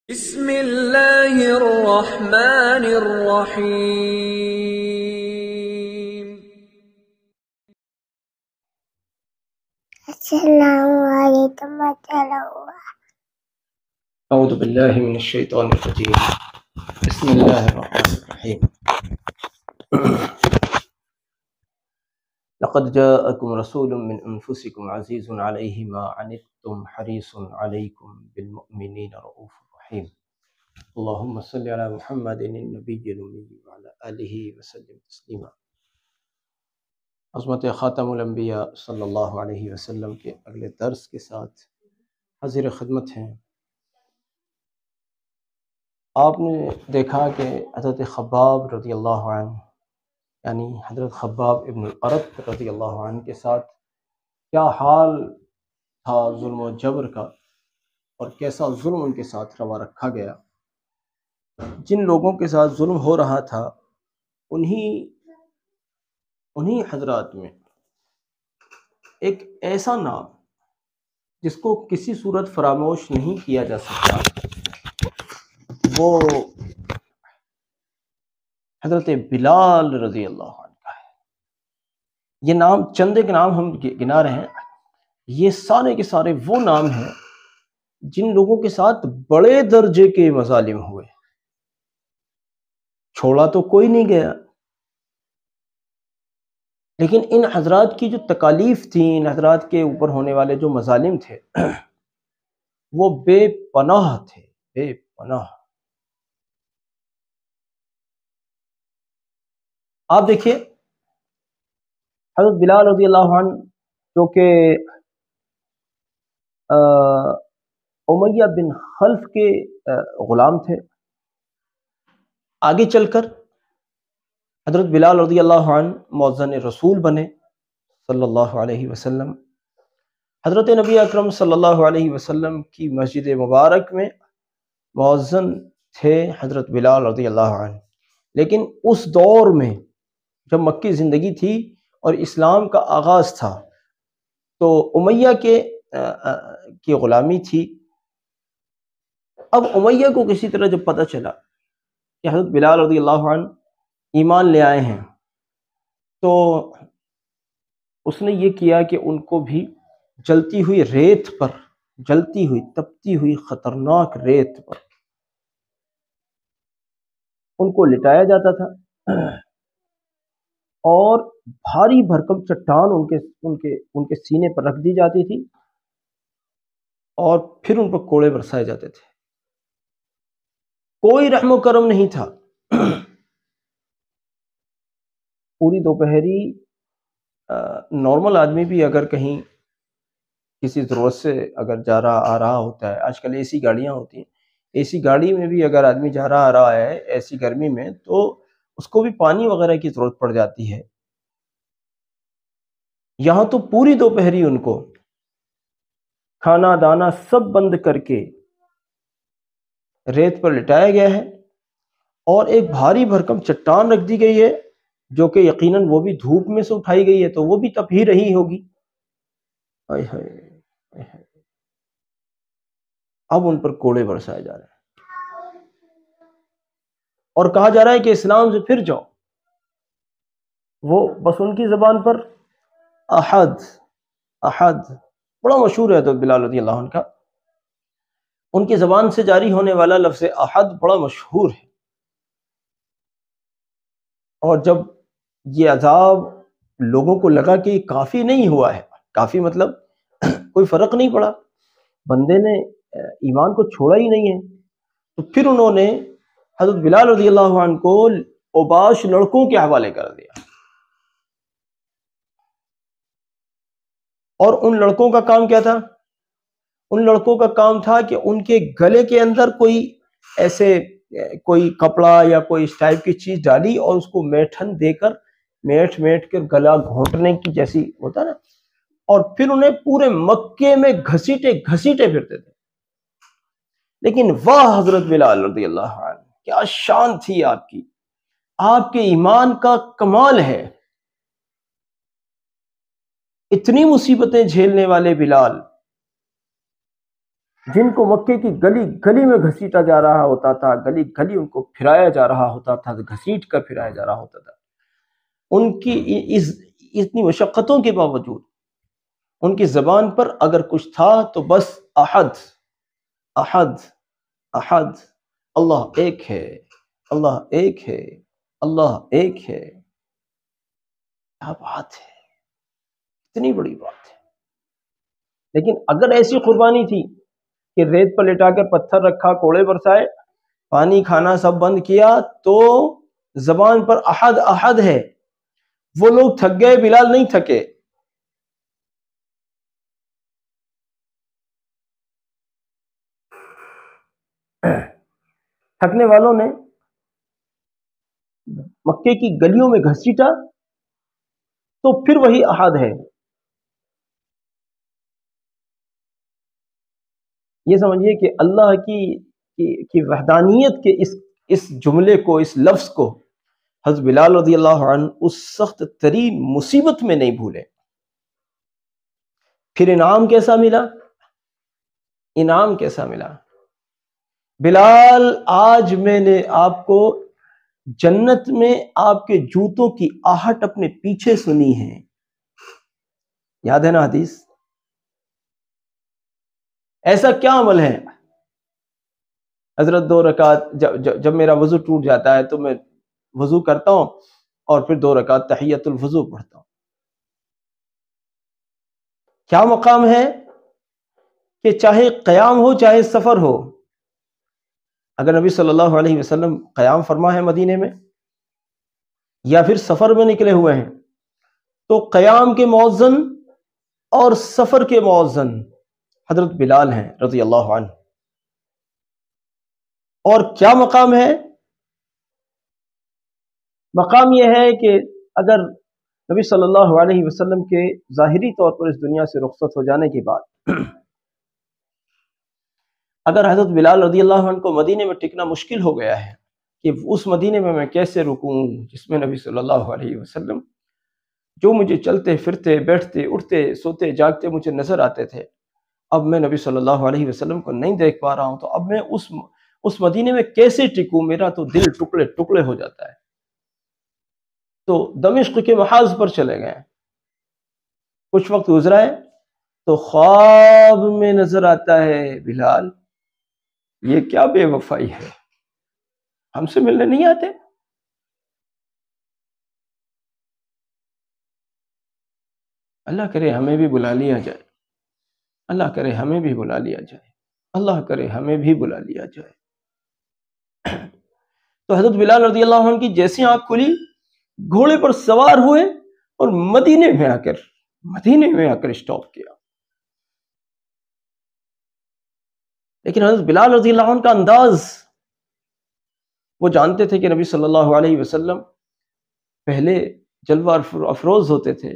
بسم اللہ الرحمن الرحیم۔ السلام علیکم ورحمۃ اللہ۔ اعوذ باللہ من الشیطان الرجیم، بسم اللہ الرحمن الرحیم۔ لقد جاءکم رسول من انفسکم عزیز علیہ ما عنتم حریص علیکم بالمؤمنین رؤوف رحیم۔ اللہم صلی علی محمد النبی الامی وعلی آلہ وسلم تسلیما۔ عظمت خاتم الانبیاء صلی اللہ علیہ وسلم کے اگلے درس کے ساتھ حاضر خدمت ہیں۔ آپ نے دیکھا کہ حضرت خباب رضی اللہ عنہ، یعنی حضرت خباب ابن الارت رضی اللہ عنہ کے ساتھ کیا حال تھا ظلم و جبر کا، اور کیسا ظلم ان کے ساتھ روا رکھا گیا۔ جن لوگوں کے ساتھ ظلم ہو رہا تھا انہی حضرات میں ایک ایسا نام جس کو کسی صورت فراموش نہیں کیا جا سکتا، وہ حضرت بلال رضی اللہ عنہ کا ہے۔ یہ نام چند ایک نام ہم گنا رہے ہیں، یہ سارے کے سارے وہ نام ہیں جن لوگوں کے ساتھ بڑے درجے کے مظالم ہوئے، چھوڑا تو کوئی نہیں گیا، لیکن ان حضرات کی جو تکالیف تھیں، ان حضرات کے اوپر ہونے والے جو مظالم تھے وہ بے پناہ تھے، بے پناہ۔ آپ دیکھیے حضرت بلال رضی اللہ عنہ جو کہ امیہ بن خلف کے غلام تھے، آگے چل کر حضرت بلال رضی اللہ عنہ مؤذن رسول بنے صلی اللہ علیہ وسلم۔ حضرت نبی اکرم صلی اللہ علیہ وسلم کی مسجد مبارک میں مؤذن تھے حضرت بلال رضی اللہ عنہ، لیکن اس دور میں جب مکی زندگی تھی اور اسلام کا آغاز تھا تو امیہ کی غلامی تھی۔ اب امیہ کو کسی طرح جب پتہ چلا کہ حضرت بلال رضی اللہ عنہ ایمان لے آئے ہیں تو اس نے یہ کیا کہ ان کو بھی جلتی ہوئی ریت پر، جلتی ہوئی تپتی ہوئی خطرناک ریت پر ان کو لٹایا جاتا تھا، اور بھاری بھرکم چٹان ان کے سینے پر رکھ دی جاتی تھی، اور پھر ان پر کوڑے برسائے جاتے تھے۔ کوئی رحم و کرم نہیں تھا۔ پوری دوپہری نارمل آدمی بھی اگر کہیں کسی ضرورت سے اگر جا رہا آ رہا ہوتا ہے، آج کل اے سی گاڑیاں ہوتی ہیں، اے سی گاڑی میں بھی اگر آدمی جا رہا آ رہا ہے ایسی گرمی میں تو اس کو بھی پانی وغیرہ کی ضرورت پڑ جاتی ہے۔ یہاں تو پوری دوپہری ان کو کھانا دانا سب بند کر کے ریت پر لٹایا گیا ہے، اور ایک بھاری بھرکم چٹان رکھ دی گئی ہے جو کہ یقیناً وہ بھی دھوپ میں سے اٹھائی گئی ہے تو وہ بھی تپ ہی رہی ہوگی۔ اب ان پر کوڑے برسائے جا رہے ہیں اور کہا جا رہا ہے کہ اسلام سے پھر جاؤ۔ وہ بس ان کی زبان پر احد احد بڑا مشہور ہے، تو بلال رضی اللہ عنہ کا ان کی زبان سے جاری ہونے والا لفظ احد بڑا مشہور ہے۔ اور جب یہ عذاب لوگوں کو لگا کہ کافی نہیں ہوا ہے، کافی مطلب کوئی فرق نہیں پڑا، بندے نے ایمان کو چھوڑا ہی نہیں ہے، تو پھر انہوں نے حضرت بلال رضی اللہ عنہ کو اوباش لڑکوں کے حوالے کر دیا، اور ان لڑکوں کا کام کیا تھا؟ ان لڑکوں کا کام تھا کہ ان کے گلے کے اندر کوئی ایسے کوئی کپڑا یا کوئی اس ٹائپ کی چیز ڈالی اور اس کو میٹھن دے کر میٹھ کر گلا گھونٹنے کی جیسی ہوتا نا، اور پھر انہیں پورے مکے میں گھسیٹے پھرتے تھے۔ لیکن واہ حضرت بلال رضی اللہ عنہ، کیا شان تھی آپ کی، آپ کے ایمان کا کمال ہے۔ اتنی مصیبتیں جھیلنے والے بلال جن کو مکے کی گلی گلی میں گھسیٹا جا رہا ہوتا تھا، گلی گلی ان کو پھرایا جا رہا ہوتا تھا، گھسیٹ کر پھرایا جا رہا ہوتا تھا، ان کی اتنی مشقتوں کے باوجود ان کی زبان پر اگر کچھ تھا تو بس احد احد احد، اللہ ایک ہے، اللہ ایک ہے، اللہ ایک ہے۔ کیا بات ہے، اتنی بڑی بات ہے۔ لیکن اگر ایسی قربانی تھی کہ ریت پر لٹا کر پتھر رکھا، کوڑے برسائے، پانی کھانا سب بند کیا، تو زبان پر احد احد ہے، وہ لوگ تھک گئے، بلال نہیں تھکے۔ تھکنے والوں نے مکے کی گلیوں میں گھسیٹا تو پھر وہی احد ہے۔ یہ سمجھیے کہ اللہ کی وحدانیت کے اس جملے کو، اس لفظ کو حضرت بلال رضی اللہ عنہ اس سخت ترین مصیبت میں نہیں بھولے۔ پھر انعام کیسا ملا؟ انعام کیسا ملا؟ بلال، آج میں نے آپ کو جنت میں آپ کے جوتوں کی آہٹ اپنے پیچھے سنی ہے، یاد ہے نا حدیث؟ ایسا کیا عمل ہے؟ حضرت 2 رکعت جب میرا وضو ٹوٹ جاتا ہے تو میں وضو کرتا ہوں اور پھر 2 رکعت تحیۃ الوضو پڑھتا ہوں۔ کیا مقام ہے کہ چاہے قیام ہو چاہے سفر ہو، اگر نبی صلی اللہ علیہ وسلم قیام فرما ہے مدینے میں یا پھر سفر میں نکلے ہوئے ہیں، تو قیام کے مؤذن اور سفر کے مؤذن حضرت بلال ہیں رضی اللہ عنہ۔ اور کیا مقام ہے؟ مقام یہ ہے کہ اگر نبی صلی اللہ علیہ وسلم کے ظاہری طور پر اس دنیا سے رخصت ہو جانے کے بعد اگر حضرت بلال رضی اللہ عنہ کو مدینے میں ٹکنا مشکل ہو گیا ہے کہ اس مدینے میں کیسے رکوں جس میں نبی صلی اللہ علیہ وسلم جو مجھے چلتے پھرتے بیٹھتے اٹھتے سوتے جاگتے مجھے نظر آتے تھے، اب میں نبی صلی اللہ علیہ وسلم کو نہیں دیکھ پا رہا ہوں، تو اب میں اس مدینے میں کیسے ٹکوں؟ میرا تو دل ٹکڑے ٹکڑے ہو جاتا ہے۔ تو دمشق کے محاذ پر چلے گئے، کچھ وقت گزرا ہے تو خواب میں نظر آتا ہے بلال، یہ کیا بے وفائی ہے، ہم سے ملنے نہیں آتے؟ اللہ کرے ہمیں بھی بلا لیا جائے، اللہ کرے ہمیں بھی بلا لیا جائے، اللہ کرے ہمیں بھی بلا لیا جائے۔ تو حضرت بلال رضی اللہ عنہ کی جیسی آنکھ کھلی، گھوڑے پر سوار ہوئے اور مدینے میں آ کر اسٹاپ کیا۔ لیکن حضرت بلال رضی اللہ عنہ کا انداز، وہ جانتے تھے کہ نبی صلی اللہ علیہ وسلم پہلے جلوہ افروز ہوتے تھے،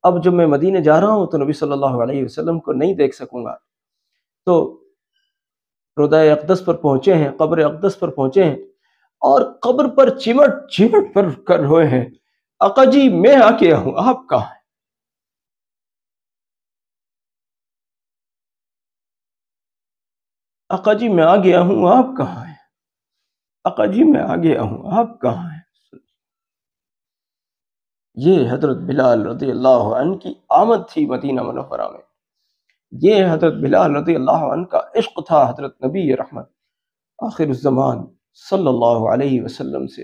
اب جب میں مدینے جا رہا ہوں تو نبی صلی اللہ علیہ وسلم کو نہیں دیکھ سکوں گا، تو روضہ اقدس پر پہنچے ہیں، قبر اقدس پر پہنچے ہیں اور قبر پر چمٹ پر کر ہوئے ہیں، آقا جی میں آ گیا ہوں، آپ کہاں ہیں؟ آقا جی میں آ گیا ہوں، آپ کہاں ہیں؟ آقا جی میں آ گیا ہوں، آپ کہاں ہیں؟ یہ حضرت بلال رضی اللہ عنہ کی آمد تھی مدینہ منورہ میں، یہ حضرت بلال رضی اللہ عنہ کا عشق تھا حضرت نبی رحمت آخر الزمان صلی اللہ علیہ وسلم سے۔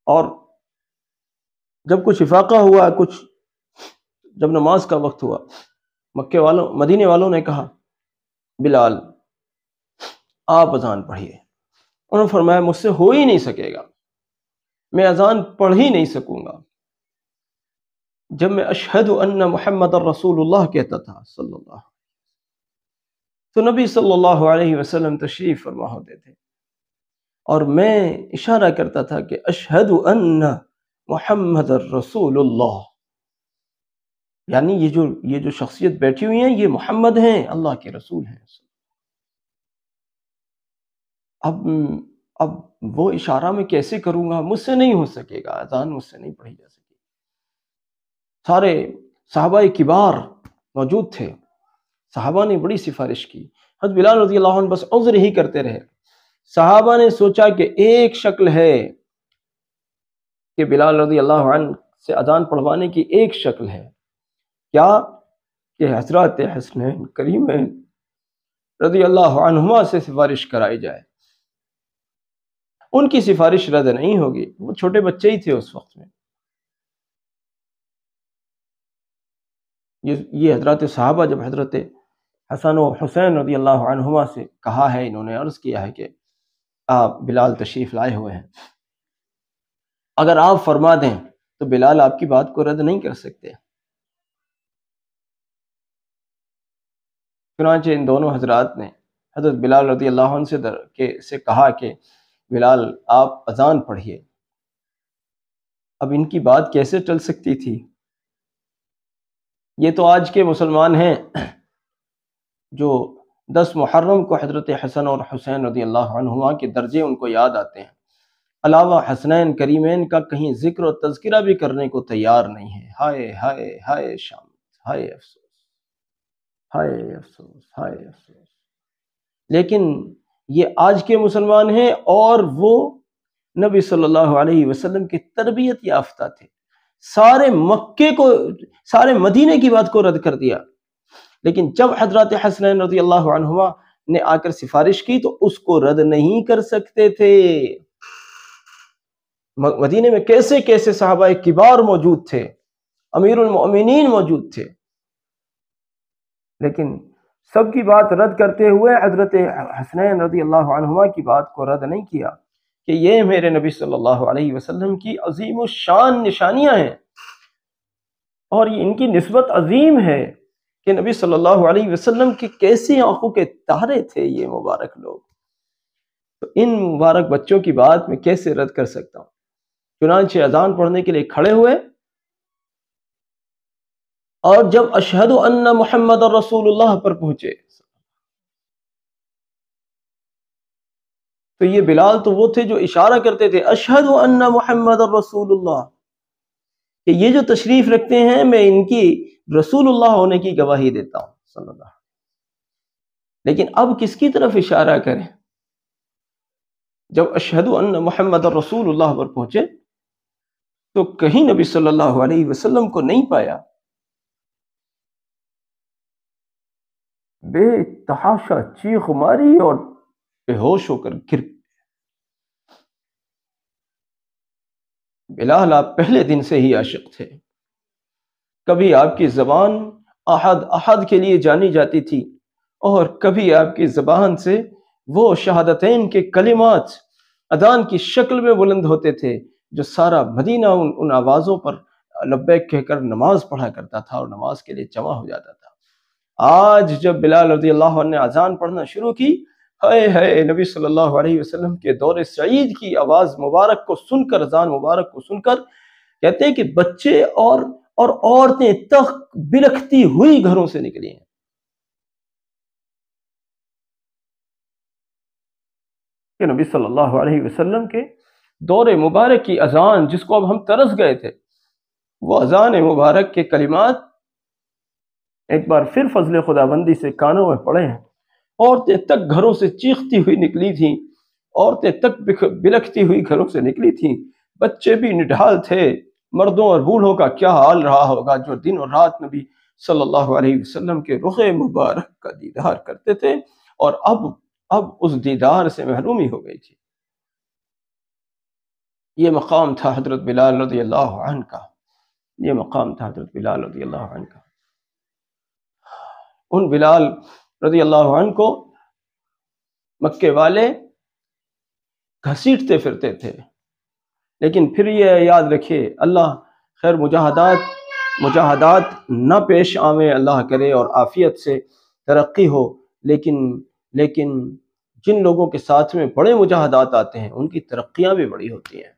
اور جب کچھ افاقہ ہوا، جب نماز کا وقت ہوا، مدینے والوں نے کہا بلال آپ اذان پڑھیے۔ انہوں نے فرمایا مجھ سے ہو ہی نہیں سکے گا، میں اذان پڑھ ہی نہیں سکوں گا جب میں اشہد ان محمد الرسول اللہ کہتا تھا صلی اللہ، تو نبی صلی اللہ علیہ وسلم تشریف فرما ہوتے تھے اور میں اشارہ کرتا تھا کہ اشہد ان محمد الرسول اللہ، یعنی یہ جو شخصیت بیٹھی ہوئی ہیں یہ محمد ہیں، اللہ کے رسول ہیں۔ اب وہ اشارہ میں کیسے کروں گا؟ مجھ سے نہیں ہو سکے گا، اذان مجھ سے نہیں پڑھی جا سکے۔ سارے صحابہ کبار موجود تھے، صحابہ نے بڑی سفارش کی، حضرت بلال رضی اللہ عنہ بس عذر ہی کرتے رہے۔ صحابہ نے سوچا کہ ایک شکل ہے کہ بلال رضی اللہ عنہ سے اذان پڑھوانے کی ایک شکل ہے، کیا کہ حضرات حسنین کریمین رضی اللہ عنہما سے سفارش کرائی جائے۔ ان کی سفارش رد نہیں ہوگی، وہ چھوٹے بچے ہی تھے اس وقت میں۔ یہ حضرات صحابہ جب حضرت حسن و حسین رضی اللہ عنہما سے کہا ہے، انہوں نے عرض کیا ہے کہ آپ بلال تشریف لائے ہوئے ہیں، اگر آپ فرما دیں تو بلال آپ کی بات کو رد نہیں کر سکتے۔ چنانچہ ان دونوں حضرات نے حضرت بلال رضی اللہ عنہ سے کہا کہ بلال آپ اذان پڑھیے۔ اب ان کی بات کیسے چل سکتی تھی؟ یہ تو آج کے مسلمان ہیں جو 10 محرم کو حضرت حسن اور حسین رضی اللہ عنہما کے درجے ان کو یاد آتے ہیں، علاوہ حسنین کریمین کا کہیں ذکر و تذکرہ بھی کرنے کو تیار نہیں ہے۔ ہائے ہائے ہائے شام، ہائے افسوس، ہائے افسوس، ہائے افسوس۔ لیکن یہ آج کے مسلمان ہیں اور وہ نبی صلی اللہ علیہ وسلم کی تربیت یافتہ تھے، سارے مدینے کی بات کو رد کر دیا، لیکن جب حضرت حسنین رضی اللہ عنہما نے آ کر سفارش کی تو اس کو رد نہیں کر سکتے تھے۔ مدینے میں کیسے کیسے صحابہ کبار موجود تھے، امیر المؤمنین موجود تھے، لیکن سب کی بات رد کرتے ہوئے حضرت حسنین رضی اللہ عنہما کی بات کو رد نہیں کیا کہ یہ میرے نبی صلی اللہ علیہ وسلم کی عظیم الشان نشانیاں ہیں، اور یہ ان کی نسبت عظیم ہے کہ نبی صلی اللہ علیہ وسلم کی کیسی آنکھوں کے تارے تھے یہ مبارک لوگ، تو ان مبارک بچوں کی بات میں کیسے رد کر سکتا ہوں۔ چنانچہ اذان پڑھنے کے لیے کھڑے ہوئے، اور جب اشہد ان محمد رسول اللہ پر پہنچے تو یہ بلال تو وہ تھے جو اشارہ کرتے تھے اشہد ان محمد رسول اللہ، کہ یہ جو تشریف رکھتے ہیں میں ان کی رسول اللہ ہونے کی گواہی دیتا ہوں صلی اللہ۔ لیکن اب کس کی طرف اشارہ کریں؟ جب اشہد ان محمد رسول اللہ پر پہنچے تو کہیں نبی صلی اللہ علیہ وسلم کو نہیں پایا، بے تحاشا چیخ ماری اور بے ہوش ہو کر گر۔ بلال آپ پہلے دن سے ہی عاشق تھے، کبھی آپ کی زبان احد احد کے لیے جانی جاتی تھی، اور کبھی آپ کی زبان سے وہ شہادتین کے کلمات اذان کی شکل میں بلند ہوتے تھے جو سارا مدینہ ان آوازوں پر لبیک کہہ کر نماز پڑھا کرتا تھا اور نماز کے لیے جمع ہو جاتا تھا۔ آج جب بلال رضی اللہ عنہ نے اذان پڑھنا شروع کی، ہائے ہائے نبی صلی اللہ علیہ وسلم کے دور سعید کی آواز مبارک کو سن کر، اذان مبارک کو سن کر کہتے ہیں کہ بچے اور عورتیں تک بلکھتی ہوئی گھروں سے نکلی ہیں۔ کہ نبی صلی اللہ علیہ وسلم کے دور مبارک کی اذان جس کو اب ہم ترس گئے تھے، وہ اذان مبارک کے کلمات ایک بار پھر فضل خداوندی سے کانوں میں پڑے ہیں۔ عورتیں تک گھروں سے چیختی ہوئی نکلی تھیں، عورتیں تک بلکھتی ہوئی گھروں سے نکلی تھیں، بچے بھی نڈھال تھے، مردوں اور بوڑھوں کا کیا حال رہا ہوگا جو دن اور رات نبی صلی اللہ علیہ وسلم کے رخ مبارک کا دیدار کرتے تھے، اور اب اس دیدار سے محرومی ہو گئی تھی۔ یہ مقام تھا حضرت بلال رضی اللہ عنہ کا، یہ مقام تھا حضرت بلال رضی اللہ عنہ کا۔ ان بلال رضی اللہ عنہ کو مکے والے گھسیٹتے پھرتے تھے، لیکن پھر یہ یاد رکھیے اللہ خیر مجاہدات نہ پیش آویں، اللہ کرے اور عافیت سے ترقی ہو، لیکن جن لوگوں کے ساتھ میں بڑے مجاہدات آتے ہیں ان کی ترقیاں بھی بڑی ہوتی ہیں،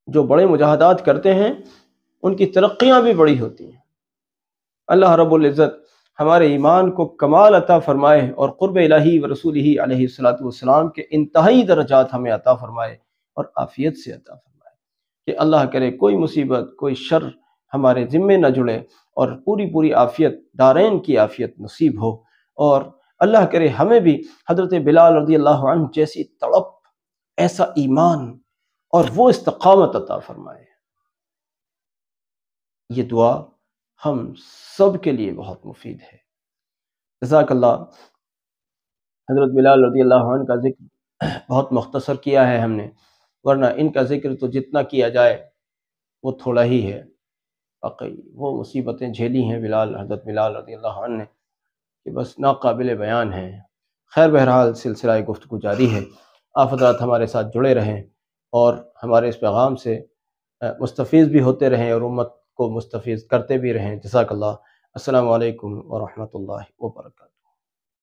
جو بڑے مجاہدات کرتے ہیں ان کی ترقیاں بھی بڑی ہوتی ہیں۔ اللہ رب العزت ہمارے ایمان کو کمال عطا فرمائے اور قرب الہی و رسولہ علیہ السلام کے انتہائی درجات ہمیں عطا فرمائے اور عافیت سے عطا فرمائے، کہ اللہ کرے کوئی مصیبت کوئی شر ہمارے ذمے نہ جڑے اور پوری عافیت، دارین کی عافیت نصیب ہو، اور اللہ کرے ہمیں بھی حضرت بلال رضی اللہ عنہ جیسی تڑپ، ایسا ایمان اور وہ استقامت عطا فرمائے۔ یہ دعا ہم سب کے لیے بہت مفید ہے۔ جزاک اللہ۔ حضرت بلال رضی اللہ عنہ کا ذکر بہت مختصر کیا ہے ہم نے، ورنہ ان کا ذکر تو جتنا کیا جائے وہ تھوڑا ہی ہے۔ واقعی وہ مصیبتیں جھیلی ہیں حضرت بلال رضی اللہ عنہ نے کہ بس ناقابل بیان ہیں۔ خیر بہرحال سلسلہ گفتگو جاری ہے، آپ حضرات ہمارے ساتھ جڑے رہیں اور ہمارے اس پیغام سے مستفیض بھی ہوتے رہیں اور امت کو مستفیض کرتے بھی رہیں۔ جزاک اللہ۔ السلام علیکم ورحمۃ اللہ وبرکاتہ۔